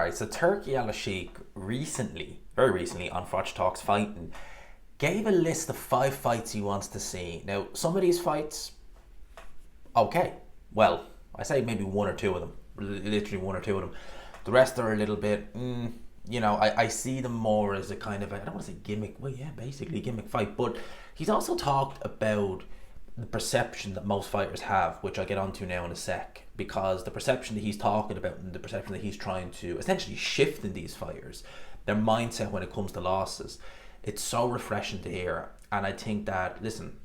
Alright, so Turki Alalshikh recently, very recently, on Froch Talks Fighting, gave a list of 5 fights he wants to see. Now, some of these fights, okay. Well, I say maybe one or two of them. Literally one or two of them. The rest are a little bit, I see them more as a kind of, I don't want to say gimmick, well, yeah, basically gimmick fight. But he's also talked about the perception that most fighters have, which I'll get onto now in a sec, because the perception that he's talking about and the perception that he's trying to essentially shift in these fighters, their mindset when it comes to losses, it's so refreshing to hear. And I think that, listen,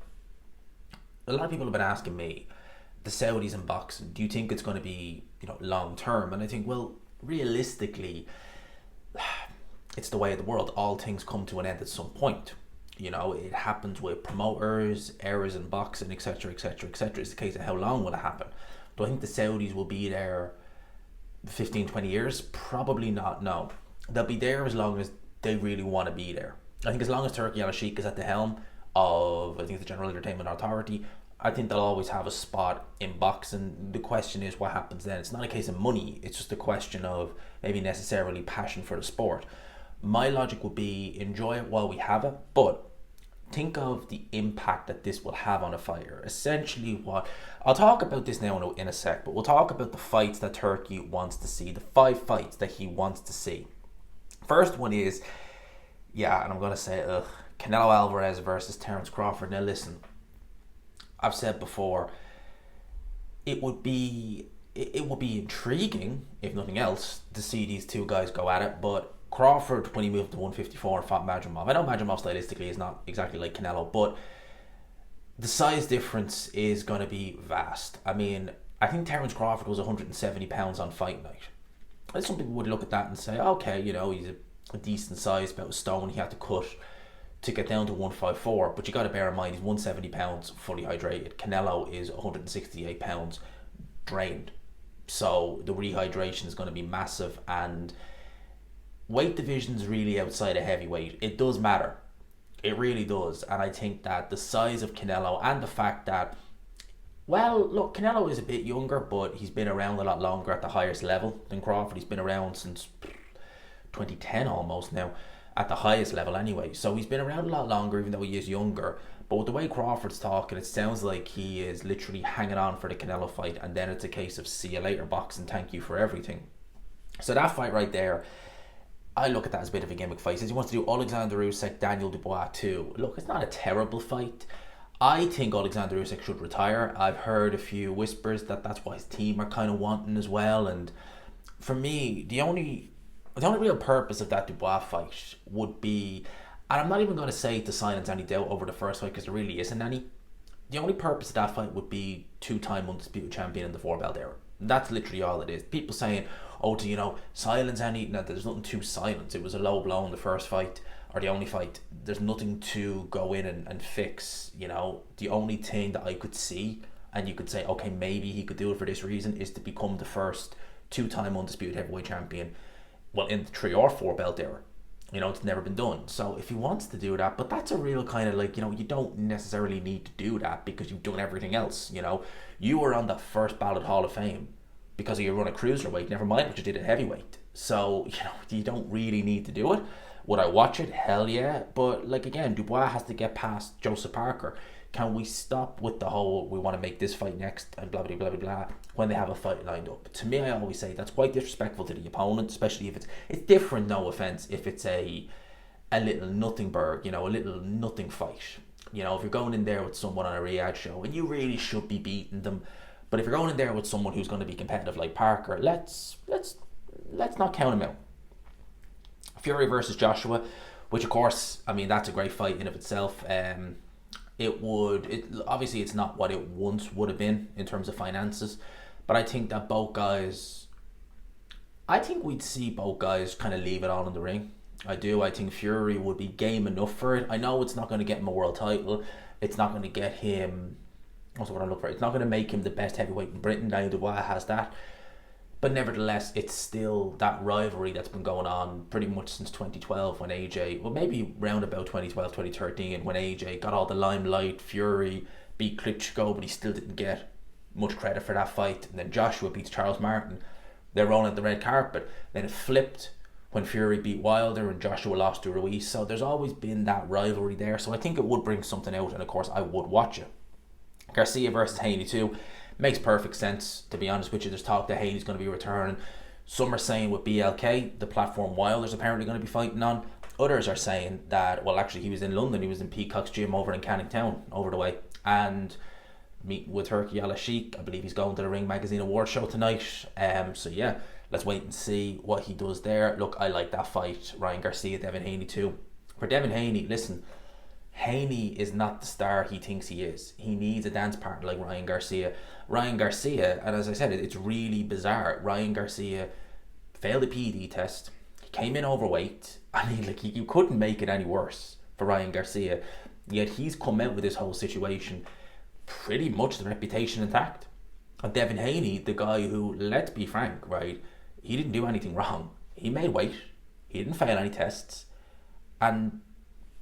a lot of people have been asking me, the Saudis in boxing, do you think it's going to be, long term? And I think, well, realistically, it's the way of the world. All things come to an end at some point. It happens with promoters, errors in boxing, etc., etc., etc. It's the case of how long will it happen. Do I think the Saudis will be there 15, 20 years? Probably not, no. They'll be there as long as they really want to be there. I think as long as Turki Alalshikh is at the helm of, I think, the General Entertainment Authority, I think they'll always have a spot in boxing. The question is what happens then. It's not a case of money. It's just a question of maybe necessarily passion for the sport. My logic would be enjoy it while we have it, but think of the impact that this will have on a fighter. Essentially what, I'll talk about this now in a sec, but we'll talk about the fights that Turki wants to see, the 5 fights that he wants to see. First one is, and I'm going to say, Canelo Alvarez versus Terence Crawford. Now listen, I've said before, it would be intriguing, if nothing else, to see these two guys go at it. But Crawford, when he moved to 154 and fought Madrimov, I know Madrimov stylistically is not exactly like Canelo, but the size difference is going to be vast. I mean, I think Terence Crawford was 170 pounds on fight night. And some people would look at that and say, okay, he's a decent size, about a stone he had to cut to get down to 154, but you got to bear in mind he's 170 pounds fully hydrated. Canelo is 168 pounds drained, so the rehydration is going to be massive. And weight division's really outside of heavyweight. It does matter, it really does. And I think that the size of Canelo and the fact that, well, look, Canelo is a bit younger, but he's been around a lot longer at the highest level than Crawford. He's been around since 2010 almost now, at the highest level anyway. So he's been around a lot longer, even though he is younger. But with the way Crawford's talking, it sounds like he is literally hanging on for the Canelo fight, and then it's a case of see you later boxing, thank you for everything. So that fight right there, I look at that as a bit of a gimmick fight. He says he wants to do Alexander Usyk, Daniel Dubois too. Look, it's not a terrible fight. I think Alexander Usyk should retire. I've heard a few whispers that that's what his team are kind of wanting as well. And for me, the only real purpose of that Dubois fight would be, and I'm not even going to say to silence any doubt over the first fight because there really isn't any. The only purpose of that fight would be 2-time undisputed champion in the 4-belt era. That's literally all it is. People saying, to silence any, no, there's nothing to silence. It was a low blow in the first fight, or the only fight. There's nothing to go in and fix. The only thing that I could see, and you could say, okay, maybe he could do it for this reason, is to become the first 2-time undisputed heavyweight champion, well, in the 3 or 4-belt era. It's never been done. So if he wants to do that, but that's a real kind of like, you don't necessarily need to do that because you've done everything else. You were on that first ballot Hall of Fame because of your run at cruiserweight, never mind what you did at heavyweight. So, you don't really need to do it. Would I watch it? Hell yeah. But like, again, Dubois has to get past Joseph Parker. Can we stop with the whole, we want to make this fight next and blah, blah, blah, blah, blah, when they have a fight lined up? To me, I always say that's quite disrespectful to the opponent, especially if it's different, no offense, if it's a little nothingburg, a little nothing fight. If you're going in there with someone on a Riyadh show, and you really should be beating them, but if you're going in there with someone who's going to be competitive like Parker, let's not count him out. Fury versus Joshua, which of course, I mean, that's a great fight in of itself. Obviously it's not what it once would have been in terms of finances, but I think that we'd see both guys kind of leave it all in the ring. I do. I think Fury would be game enough for it. I know it's not going to get him a world title. It's not going to get him, what's what I look for? It's not going to make him the best heavyweight in Britain. Daniel Dubois has that. But nevertheless, it's still that rivalry that's been going on pretty much since 2012 when AJ, well, maybe round about 2012, 2013, when AJ got all the limelight. Fury beat Klitschko, but he still didn't get much credit for that fight. And then Joshua beats Charles Martin. They're rolling out the red carpet. Then it flipped when Fury beat Wilder and Joshua lost to Ruiz. So there's always been that rivalry there. So I think it would bring something out, and of course I would watch it. Garcia versus Haney too makes perfect sense, to be honest with you. There's talk that Haney's going to be returning. Some are saying with BLK, the platform Wilder's apparently going to be fighting on. Others are saying that, well, actually he was in London, he was in Peacock's gym over in Canning Town over the way, and meeting with Turki Alalshikh. I believe he's going to the Ring Magazine Award show tonight. So yeah, let's wait and see what he does there. Look, I like that fight. Ryan Garcia, Devin Haney too. For Devin Haney, listen, Haney is not the star he thinks he is. He needs a dance partner like Ryan Garcia. Ryan Garcia, and as I said, it's really bizarre. Ryan Garcia failed the PED test. He came in overweight. I mean, like, you couldn't make it any worse for Ryan Garcia. Yet he's come out with this whole situation pretty much the reputation intact. And Devin Haney, the guy who, let's be frank, right, he didn't do anything wrong. He made weight. He didn't fail any tests. And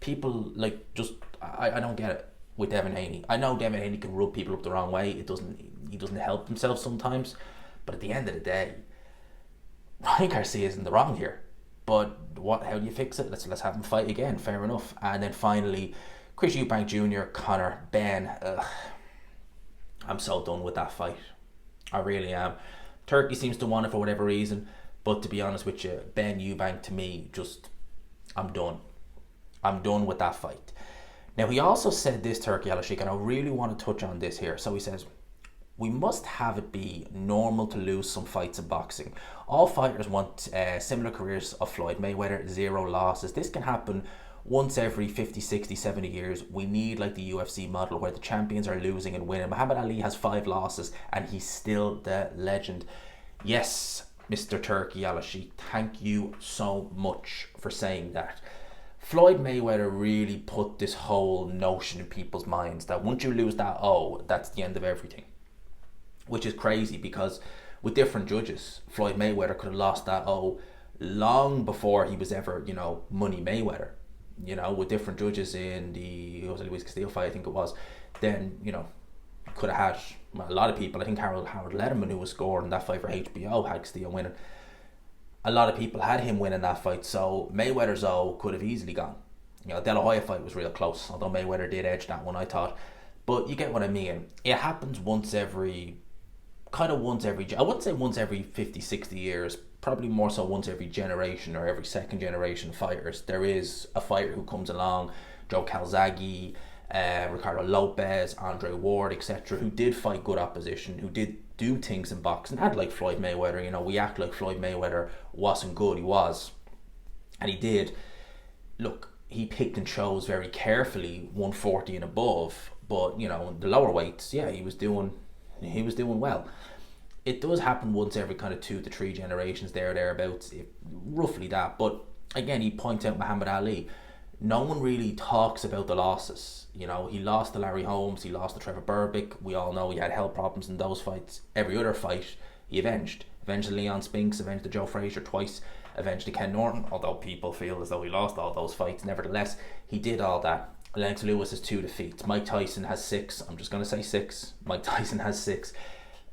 people, like, just, I don't get it with Devin Haney. I know Devin Haney can rub people up the wrong way. He doesn't help himself sometimes. But at the end of the day, Ryan Garcia isn't the wrong here. But how do you fix it? Let's have him fight again. Fair enough. And then finally, Chris Eubank Jr., Conor Benn. I'm so done with that fight. I really am. Turkey seems to want it for whatever reason. But to be honest with you, Ben Eubank, to me, just, I'm done. I'm done with that fight. Now, he also said this, Turki Alalshikh, and I really want to touch on this here. So he says, we must have it be normal to lose some fights in boxing. All fighters want similar careers of Floyd Mayweather, 0 losses. This can happen once every 50, 60, 70 years. We need like the UFC model where the champions are losing and winning. Muhammad Ali has 5 losses and he's still the legend. Yes, Mr. Turki Alalshikh, thank you so much for saying that. Floyd Mayweather really put this whole notion in people's minds that once you lose that that's the end of everything. Which is crazy, because with different judges, Floyd Mayweather could have lost that long before he was ever, Money Mayweather. With different judges in the Jose Luis Castillo fight, I think it was, then, could have had a lot of people. I think Howard Letterman, who was scoring that fight for HBO, had Castillo winning. A lot of people had him winning that fight, so Mayweather's could have easily gone. De La Hoya fight was real close, although Mayweather did edge that one, I thought. But you get what I mean. It happens once every, I wouldn't say once every 50, 60 years, probably more so once every generation or every second generation fighters. There is a fighter who comes along, Joe Calzaghe, Ricardo Lopez, Andre Ward, etc., who did fight good opposition, who did do things in boxing, and like Floyd Mayweather. We act like Floyd Mayweather wasn't good. He was, and he did. Look, he picked and chose very carefully 140 and above, but the lower weights, yeah, he was doing well. It does happen once every kind of 2 to 3 generations, thereabouts, roughly that. But again, he points out Muhammad Ali. No one really talks about the losses. He lost to Larry Holmes, he lost to Trevor Berbick. We all know he had health problems in those fights. Every other fight he avenged. Avenged Leon Spinks, avenged the Joe Frazier twice, avenged the Ken Norton, although people feel as though he lost all those fights. Nevertheless, he did all that. Lennox Lewis has 2 defeats. Mike Tyson has 6. I'm just going to say 6. Mike Tyson has 6.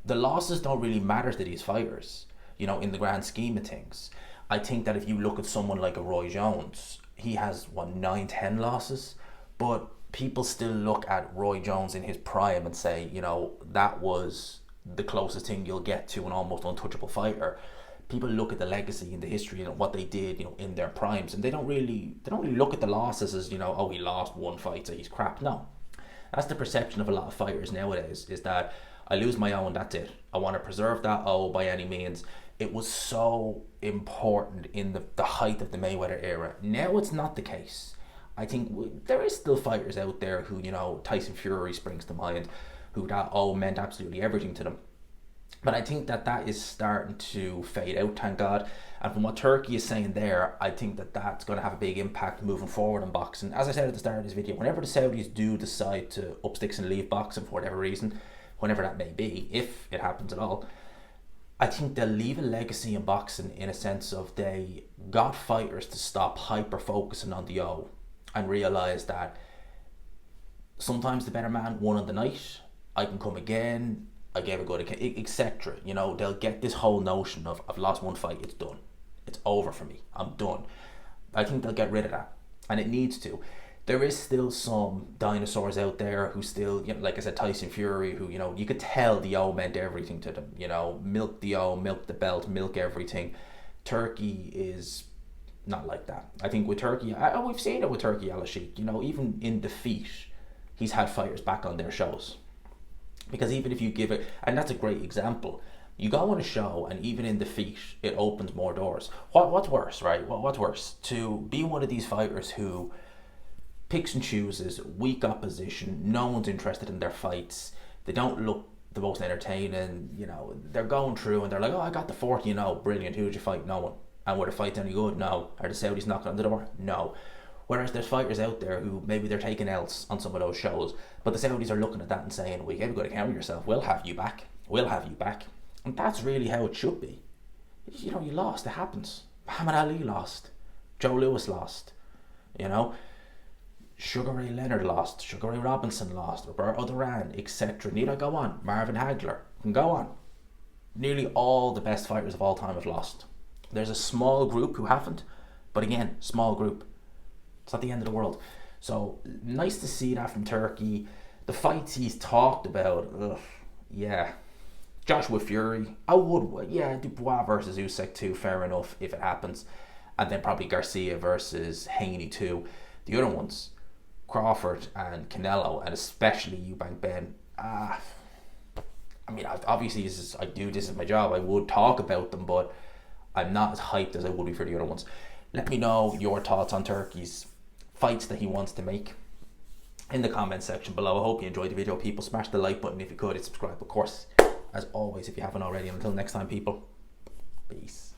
The losses don't really matter to these fighters, in the grand scheme of things. I think that if you look at someone like a Roy Jones, he has, 9, 10 losses? But people still look at Roy Jones in his prime and say, that was the closest thing you'll get to an almost untouchable fighter. People look at the legacy and the history and what they did, in their primes, and they don't really look at the losses as, he lost 1 fight, so he's crap. No. That's the perception of a lot of fighters nowadays, is that I lose my own, that's it. I want to preserve that by any means. It was so important in the height of the Mayweather era. Now it's not the case. I think there is still fighters out there who, Tyson Fury springs to mind, who that meant absolutely everything to them. But I think that is starting to fade out, thank God. And from what Turkey is saying there, I think that's going to have a big impact moving forward in boxing. As I said at the start of this video, whenever the Saudis do decide to up sticks and leave boxing for whatever reason, whenever that may be, if it happens at all, I think they'll leave a legacy in boxing in a sense of they got fighters to stop hyper-focusing on the and realise that sometimes the better man won on the night. I can come again. I gave a good account, etc. You know, they'll get this whole notion of, I've lost one fight, it's done. It's over for me. I'm done. I think they'll get rid of that. And it needs to. There is still some dinosaurs out there who still, you know, like I said, Tyson Fury, who, you know, you could tell the O meant everything to them. You know, milk the O, milk the belt, milk everything. Turki is not like that. I think with Turki, we've seen it with Turki Alalshikh, you know, even in defeat, he's had fighters back on their shows. Because even if you give it, and that's a great example, you go on a show and even in defeat, it opens more doors. What's worse, right? What's worse? To be one of these fighters who picks and chooses, weak opposition, no one's interested in their fights, they don't look the most entertaining, you know, they're going through and they're like, oh, I got the 40, you know, brilliant, who did you fight? No one. And were the fights any good? No. Are the Saudis knocking on the door? No. Whereas there's fighters out there who maybe they're taking L's on some of those shows, but the Saudis are looking at that and saying, well, you gave a good account of yourself, we'll have you back. We'll have you back. And that's really how it should be. You know, you lost, it happens. Muhammad Ali lost. Joe Lewis lost. You know, Sugar Ray Leonard lost. Sugar Ray Robinson lost. Roberto Duran, etc. Need I go on? Marvin Hagler. Can go on. Nearly all the best fighters of all time have lost. There's a small group who haven't, but again, small group. It's not the end of the world. So nice to see that from Turki. The fights he's talked about, yeah. Joshua Fury, I would, yeah, Dubois versus Usyk too, fair enough if it happens. And then probably Garcia versus Haney too. The other ones, Crawford and Canelo, and especially Eubank Ben. I mean, obviously this is my job. I would talk about them, but I'm not as hyped as I would be for the other ones. Let me know your thoughts on Turki's fights that he wants to make in the comments section below. I hope you enjoyed the video, people. Smash the like button if you could, and subscribe, of course, as always, if you haven't already. Until next time, people, peace.